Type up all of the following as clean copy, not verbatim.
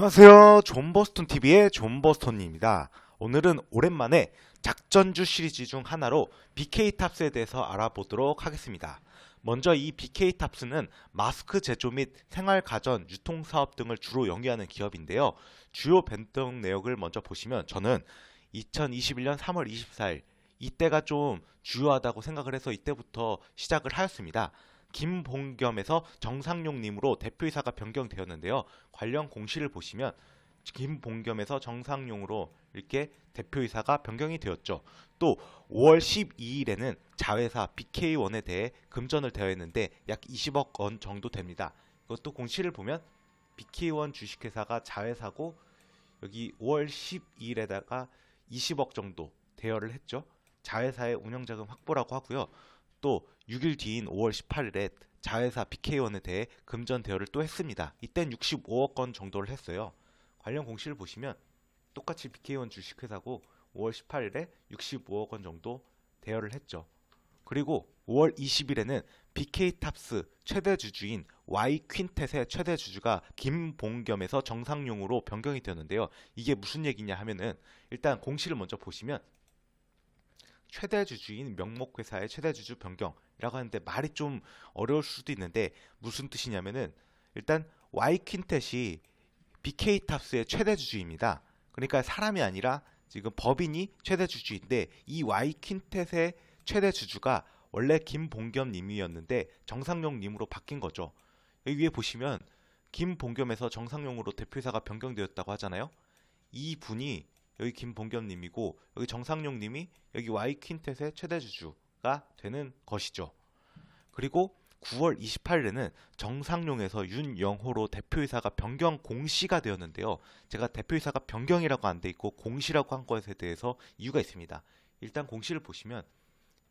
안녕하세요. 존버스톤TV의 존버스톤입니다. 오늘은 오랜만에 작전주 시리즈 중 하나로 BK탑스에 대해서 알아보도록 하겠습니다. 먼저 이 BK탑스는 마스크 제조 및 생활가전, 유통사업 등을 주로 영위하는 기업인데요. 주요 변동 내역을 먼저 보시면 저는 2021년 3월 24일 이때가 좀 주요하다고 생각을 해서 이때부터 시작을 하였습니다. 김봉겸에서 정상용님으로 대표이사가 변경되었는데요. 관련 공시를 보시면 김봉겸에서 정상용으로 이렇게 대표이사가 변경이 되었죠. 또 5월 12일에는 자회사 BK1에 대해 금전을 대여했는데 약 20억 원 정도 됩니다. 이것도 공시를 보면 BK1 주식회사가 자회사고 여기 5월 12일에다가 20억 정도 대여를 했죠. 자회사의 운영자금 확보라고 하고요. 또 6일 뒤인 5월 18일에 자회사 BK1에 대해 금전 대여를 또 했습니다. 이땐 65억 원 정도를 했어요. 관련 공시를 보시면 똑같이 BK1 주식회사고 5월 18일에 65억 원 정도 대여를 했죠. 그리고 5월 20일에는 BK탑스 최대 주주인 Y퀸텟의 최대 주주가 김봉겸에서 정상용으로 변경이 되었는데요. 이게 무슨 얘기냐 하면은 일단 공시를 먼저 보시면 최대 주주인 명목회사의 최대 주주 변경이라고 하는데 말이 좀 어려울 수도 있는데 무슨 뜻이냐면은 일단 Y퀸텟이 BK탑스의 최대 주주입니다. 그러니까 사람이 아니라 지금 법인이 최대 주주인데 이 Y퀸텟의 최대 주주가 원래 김봉겸 님이었는데 정상용 님으로 바뀐 거죠. 여기 위에 보시면 김봉겸에서 정상용으로 대표이사가 변경되었다고 하잖아요. 이 분이 여기 김봉겸 님이고 여기 정상용 님이 여기 Y퀸텟의 최대 주주가 되는 것이죠. 그리고 9월 28일에는 정상용에서 윤영호로 대표이사가 변경 공시가 되었는데요. 제가 대표이사가 변경이라고 안 돼 있고 공시라고 한 것에 대해서 이유가 있습니다. 일단 공시를 보시면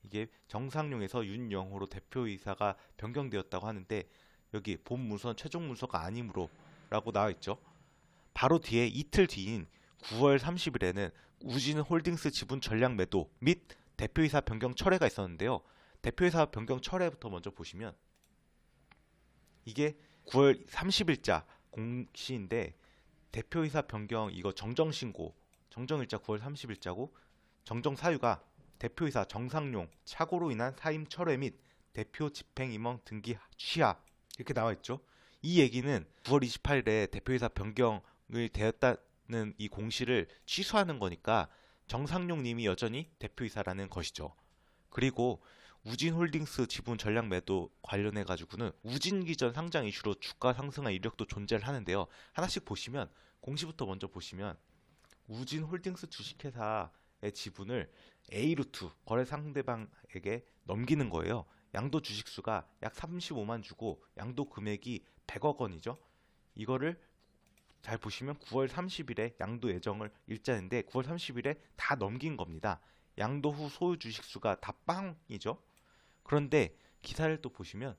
이게 정상용에서 윤영호로 대표이사가 변경되었다고 하는데 여기 본 문서는 최종 문서가 아니므로 라고 나와 있죠. 바로 뒤에 이틀 뒤인 9월 30일에는 우진홀딩스 지분 전량 매도 및 대표이사 변경 철회가 있었는데요. 대표이사 변경 철회부터 먼저 보시면 이게 9월 30일자 공시인데 대표이사 변경 이거 정정신고 정정일자 9월 30일자고 정정 사유가 대표이사 정상용 착오로 인한 사임 철회 및 대표 집행 임원 등기 취하 이렇게 나와 있죠. 이 얘기는 9월 28일에 대표이사 변경을 되었다는 이 공시를 취소하는 거니까 정상용 님이 여전히 대표이사라는 것이죠. 그리고 우진홀딩스 지분 전량 매도 관련해 가지고는 우진기전 상장 이슈로 주가 상승한 이력도 존재를 하는데요. 하나씩 보시면 공시부터 먼저 보시면 우진홀딩스 주식회사의 지분을 A루트 거래 상대방에게 넘기는 거예요. 양도 주식수가 약 35만 주고 양도 금액이 100억 원이죠. 이거를 잘 보시면 9월 30일에 양도 예정을 일자인데 9월 30일에 다 넘긴 겁니다. 양도 후 소유 주식수가 다 빵이죠. 그런데 기사를 또 보시면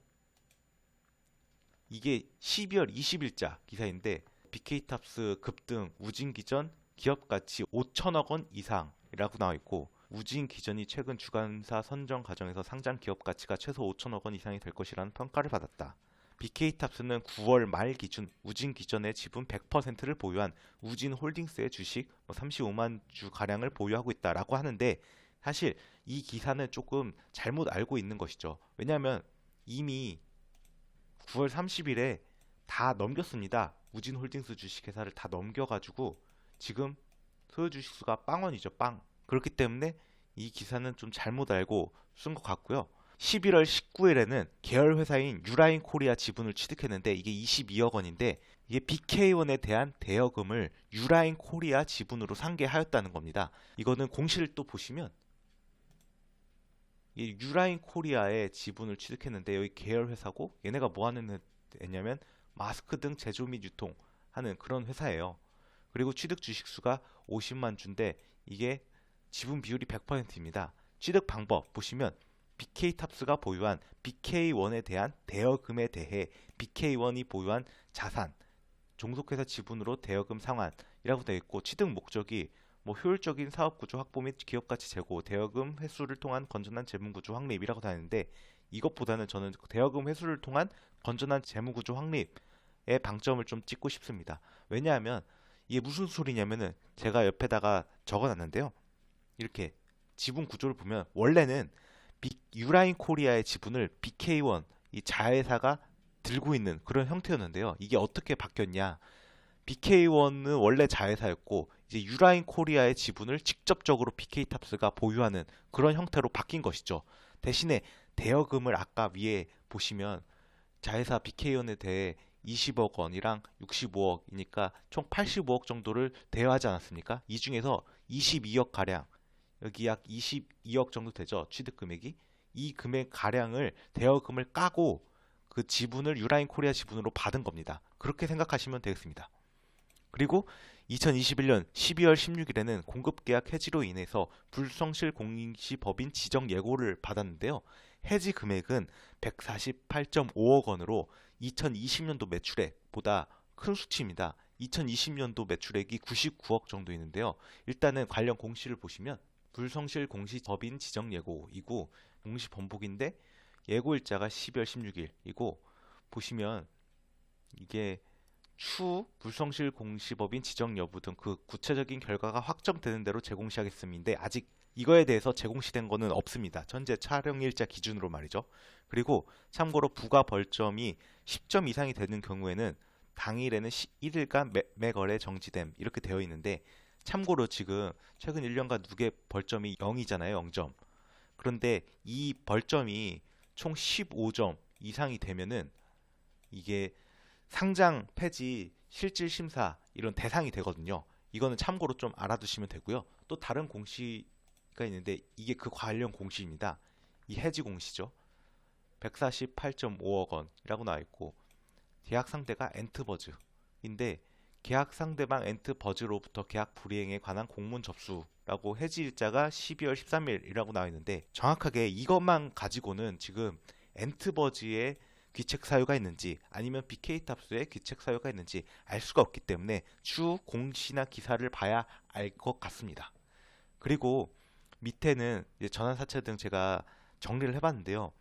이게 12월 20일자 기사인데 BK탑스 급등 우진기전 기업가치 5천억 원 이상이라고 나와 있고 우진기전이 최근 주관사 선정 과정에서 상장 기업가치가 최소 5천억 원 이상이 될 것이라는 평가를 받았다. BK탑스는 9월 말 기준 우진기전의 지분 100%를 보유한 우진홀딩스의 주식 35만 주 가량을 보유하고 있다라고 하는데 사실 이 기사는 조금 잘못 알고 있는 것이죠. 왜냐하면 이미 9월 30일에 다 넘겼습니다. 우진홀딩스 주식회사를 다 넘겨가지고 지금 소유 주식수가 빵원이죠. 빵. 그렇기 때문에 이 기사는 좀 잘못 알고 쓴 것 같고요. 11월 19일에는 계열 회사인 유라인 코리아 지분을 취득했는데 이게 22억 원인데 이게 BK1에 대한 대여금을 유라인 코리아 지분으로 상계하였다는 겁니다. 이거는 공시를 또 보시면 이 유라인 코리아의 지분을 취득했는데 여기 계열 회사고 얘네가 뭐 하는 회냐면 마스크 등 제조 및 유통하는 그런 회사예요. 그리고 취득 주식수가 50만 주인데 이게 지분 비율이 100%입니다. 취득 방법 보시면 BK탑스가 보유한 BK1에 대한 대여금에 대해 BK1이 보유한 자산, 종속회사 지분으로 대여금 상환이라고 되어 있고 취득 목적이 효율적인 사업 구조 확보 및 기업 가치 제고, 대여금 회수를 통한 건전한 재무 구조 확립이라고 되어 있는데 이것보다는 저는 대여금 회수를 통한 건전한 재무 구조 확립 방점을 좀 찍고 싶습니다. 왜냐하면 이게 무슨 소리냐면은 제가 옆에다가 적어놨는데요. 이렇게 지분 구조를 보면 원래는 유라인 코리아의 지분을 BK1 이 자회사가 들고 있는 그런 형태였는데요. 이게 어떻게 바뀌었냐? BK1은 원래 자회사였고 이제 유라인 코리아의 지분을 직접적으로 BK탑스가 보유하는 그런 형태로 바뀐 것이죠. 대신에 대여금을 아까 위에 보시면 자회사 BK1에 대해 20억 원이랑 65억이니까 총 85억 정도를 대여하지 않았습니까? 이 중에서 22억 가량, 여기 약 22억 정도 되죠. 취득 금액이. 이 금액 가량을 대여금을 까고 그 지분을 유라인 코리아 지분으로 받은 겁니다. 그렇게 생각하시면 되겠습니다. 그리고 2021년 12월 16일에는 공급계약 해지로 인해서 불성실 공시법인 지정 예고를 받았는데요. 해지 금액은 148.5억 원으로 2020년도 매출액보다 큰 수치입니다. 2020년도 매출액이 99억 정도 있는데요. 일단은 관련 공시를 보시면 불성실 공시법인 지정 예고이고 공시 번복인데 예고일자가 12월 16일이고 보시면 이게 추후 불성실 공시법인 지정 여부 등 그 구체적인 결과가 확정되는 대로 재공시하겠습니다. 아직 이거에 대해서 재공시된 거는 없습니다. 현재 촬영일자 기준으로 말이죠. 그리고 참고로 부가 벌점이 10점 이상이 되는 경우에는 당일에는 1일간 매거래 정지됨 이렇게 되어 있는데 참고로 지금 최근 1년간 누계 벌점이 0이잖아요. 0점. 그런데 이 벌점이 총 15점 이상이 되면은 이게 상장 폐지 실질 심사 이런 대상이 되거든요. 이거는 참고로 좀 알아두시면 되고요. 또 다른 공시가 있는데 이게 그 관련 공시입니다. 이 해지 공시죠. 148.5억 원이라고 나와 있고 계약 상대가 엔트버즈인데 계약 상대방 엔트버즈로부터 계약 불이행에 관한 공문 접수라고 해지 일자가 12월 13일이라고 나와 있는데 정확하게 이것만 가지고는 지금 엔트버즈의 귀책 사유가 있는지 아니면 BK탑스의 귀책 사유가 있는지 알 수가 없기 때문에 추후 공시나 기사를 봐야 알 것 같습니다. 그리고 밑에는 이제 전환사채 등 제가 정리를 해봤는데요.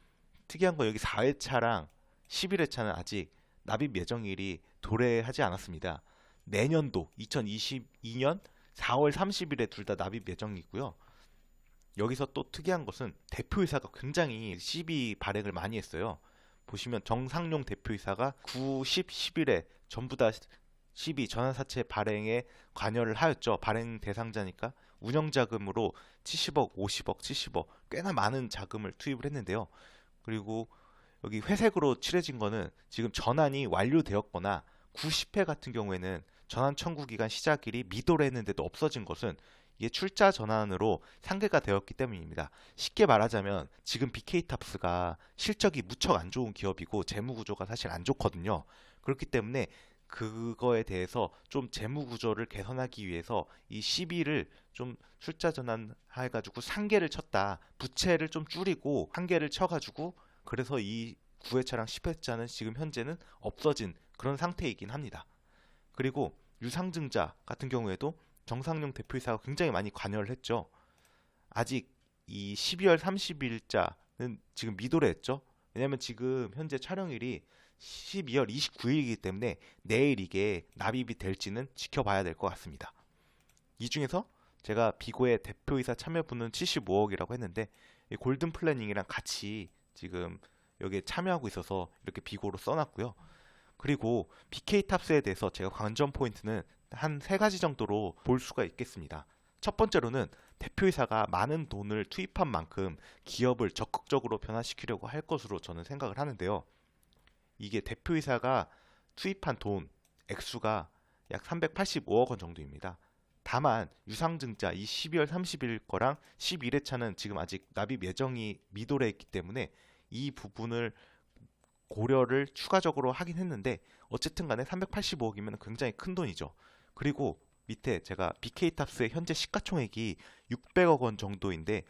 특이한 건 여기 4회차랑 11회차는 아직 납입 예정일이 도래하지 않았습니다. 내년도 2022년 4월 30일에 둘 다 납입 예정이고요. 여기서 또 특이한 것은 대표이사가 굉장히 시비 발행을 많이 했어요. 보시면 정상용 대표이사가 9, 10, 11에 전부 다 시비 전환사채 발행에 관여를 하였죠. 발행 대상자니까 운영자금으로 70억, 50억, 70억 꽤나 많은 자금을 투입을 했는데요. 그리고 여기 회색으로 칠해진 거는 지금 전환이 완료되었거나 90회 같은 경우에는 전환 청구 기간 시작일이 미도래했는데도 없어진 것은 이게 출자 전환으로 상계가 되었기 때문입니다. 쉽게 말하자면 지금 BK탑스가 실적이 무척 안 좋은 기업이고 재무 구조가 사실 안 좋거든요. 그렇기 때문에 그거에 대해서 좀 재무 구조를 개선하기 위해서 이 시비를 좀 출자 전환해가지고 상계를 쳤다. 부채를 좀 줄이고 상계를 쳐가지고 그래서 이 9회차랑 10회차는 지금 현재는 없어진 그런 상태이긴 합니다. 그리고 유상증자 같은 경우에도 정상용 대표이사가 굉장히 많이 관여를 했죠. 아직 이 12월 30일자는 지금 미도래했죠. 왜냐면 지금 현재 촬영일이 12월 29일이기 때문에 내일 이게 납입이 될지는 지켜봐야 될 것 같습니다. 이 중에서 제가 비고의 대표이사 참여분은 75억이라고 했는데 골든 플래닝이랑 같이 지금 여기에 참여하고 있어서 이렇게 비고로 써놨고요. 그리고 BK탑스에 대해서 제가 관전 포인트는 한 세 가지 정도로 볼 수가 있겠습니다. 첫 번째로는 대표이사가 많은 돈을 투입한 만큼 기업을 적극적으로 변화시키려고 할 것으로 저는 생각을 하는데요. 이게 대표이사가 투입한 돈 액수가 약 385억 원 정도입니다. 다만 유상증자 이 12월 30일 거랑 11회차는 지금 아직 납입 예정이 미도래 있기 때문에 이 부분을 고려를 추가적으로 하긴 했는데 어쨌든 간에 385억이면 굉장히 큰 돈이죠. 그리고 밑에 제가 BK탑스의 현재 시가총액이 600억 원 정도인데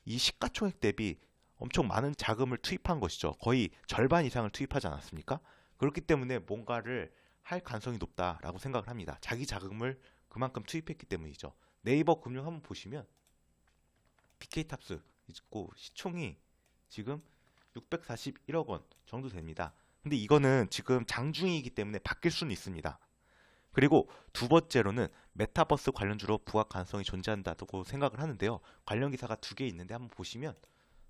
이 시가총액 대비 엄청 많은 자금을 투입한 것이죠. 거의 절반 이상을 투입하지 않았습니까? 그렇기 때문에 뭔가를 할 가능성이 높다라고 생각을 합니다. 자기 자금을 그만큼 투입했기 때문이죠. 네이버 금융 한번 보시면 BK탑스 있고 시총이 지금 641억 원 정도 됩니다. 근데 이거는 지금 장중이기 때문에 바뀔 수는 있습니다. 그리고 두 번째로는 메타버스 관련주로 부각 가능성이 존재한다고 생각을 하는데요. 관련 기사가 두 개 있는데 한번 보시면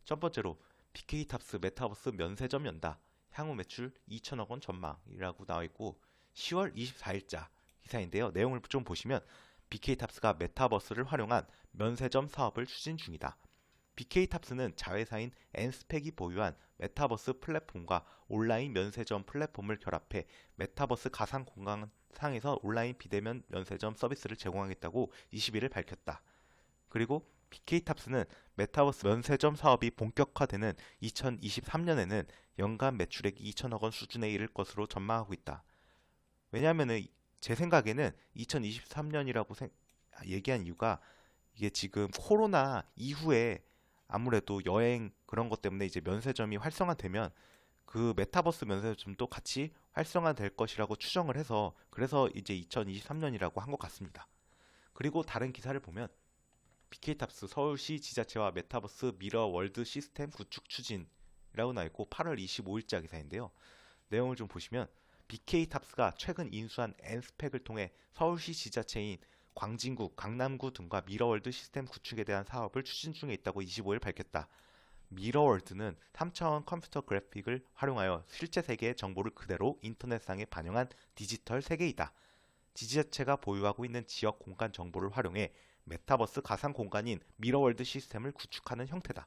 첫 번째로 BK탑스 메타버스 면세점 연다. 향후 매출 2천억 원 전망이라고 나와 있고 10월 24일자 기사인데요. 내용을 좀 보시면 BK탑스가 메타버스를 활용한 면세점 사업을 추진 중이다. BK탑스는 자회사인 엔스펙이 보유한 메타버스 플랫폼과 온라인 면세점 플랫폼을 결합해 메타버스 가상 공간 상에서 온라인 비대면 면세점 서비스를 제공하겠다고 21일 밝혔다. 그리고 BK탑스는 메타버스 면세점 사업이 본격화되는 2023년에는 연간 매출액이 2천억 원 수준에 이를 것으로 전망하고 있다. 왜냐하면 제 생각에는 2023년이라고 얘기한 이유가 이게 지금 코로나 이후에 아무래도 여행 그런 것 때문에 이제 면세점이 활성화되면 그 메타버스 면세점도 같이 활성화될 것이라고 추정을 해서 그래서 이제 2023년이라고 한 것 같습니다. 그리고 다른 기사를 보면 BK탑스 서울시 지자체와 메타버스 미러 월드 시스템 구축 추진이라고 나와 있고 8월 25일자 기사인데요. 내용을 좀 보시면 BK탑스가 최근 인수한 엔스펙을 통해 서울시 지자체인 광진구, 강남구 등과 미러월드 시스템 구축에 대한 사업을 추진 중에 있다고 25일 밝혔다. 미러월드는 3차원 컴퓨터 그래픽을 활용하여 실제 세계의 정보를 그대로 인터넷상에 반영한 디지털 세계이다. 지자체가 보유하고 있는 지역 공간 정보를 활용해 메타버스 가상 공간인 미러월드 시스템을 구축하는 형태다.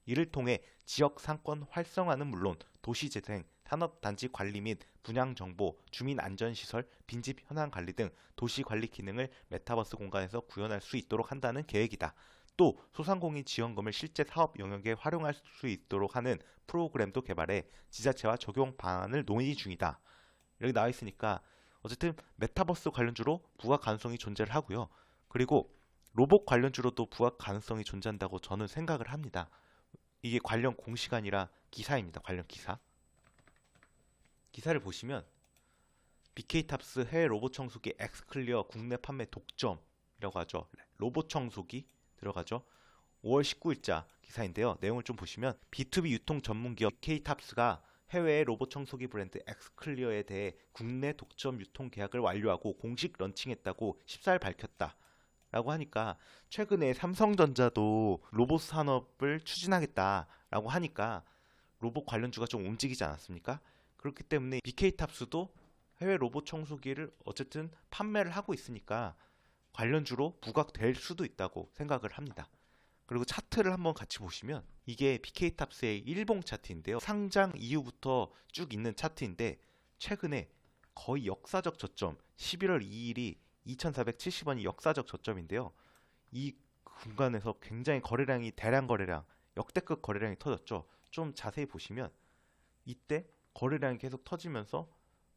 이를 통해 지역 상권 활성화는 물론 도시재생, 산업단지 관리 및 분양정보, 주민안전시설, 빈집 현황 관리 등 도시관리 기능을 메타버스 공간에서 구현할 수 있도록 한다는 계획이다. 또 소상공인 지원금을 실제 사업 영역에 활용할 수 있도록 하는 프로그램도 개발해 지자체와 적용 방안을 논의 중이다. 여기 나와 있으니까 어쨌든 메타버스 관련주로 부각 가능성이 존재를 하고요. 그리고 로봇 관련주로도 부각 가능성이 존재한다고 저는 생각을 합니다. 이게 관련 공시가 아니라 기사입니다. 관련 기사. 기사를 보시면 BK탑스 해외 로봇 청소기 엑스클리어 국내 판매 독점이라고 하죠. 로봇 청소기 들어가죠. 5월 19일자 기사인데요. 내용을 좀 보시면 B2B 유통 전문 기업 BK탑스가 해외 로봇 청소기 브랜드 엑스클리어에 대해 국내 독점 유통 계약을 완료하고 공식 런칭했다고 14일 밝혔다. 라고 하니까 최근에 삼성전자도 로봇 산업을 추진하겠다라고 하니까 로봇 관련주가 좀 움직이지 않았습니까? 그렇기 때문에 BK탑스도 해외 로봇 청소기를 어쨌든 판매를 하고 있으니까 관련주로 부각될 수도 있다고 생각을 합니다. 그리고 차트를 한번 같이 보시면 이게 BK탑스의 일봉 차트인데요. 상장 이후부터 쭉 있는 차트인데 최근에 거의 역사적 저점 11월 2일이 2,470원이 역사적 저점인데요. 이 공간에서 굉장히 거래량이 대량 거래량, 역대급 거래량이 터졌죠. 좀 자세히 보시면 이때 거래량이 계속 터지면서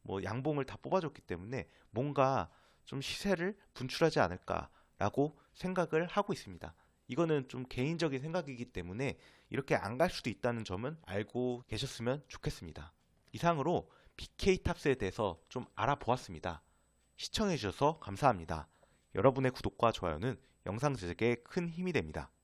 뭐 양봉을 다 뽑아줬기 때문에 뭔가 좀 시세를 분출하지 않을까라고 생각을 하고 있습니다. 이거는 좀 개인적인 생각이기 때문에 이렇게 안 갈 수도 있다는 점은 알고 계셨으면 좋겠습니다. 이상으로 BK탑스에 대해서 좀 알아보았습니다. 시청해주셔서 감사합니다. 여러분의 구독과 좋아요는 영상 제작에 큰 힘이 됩니다.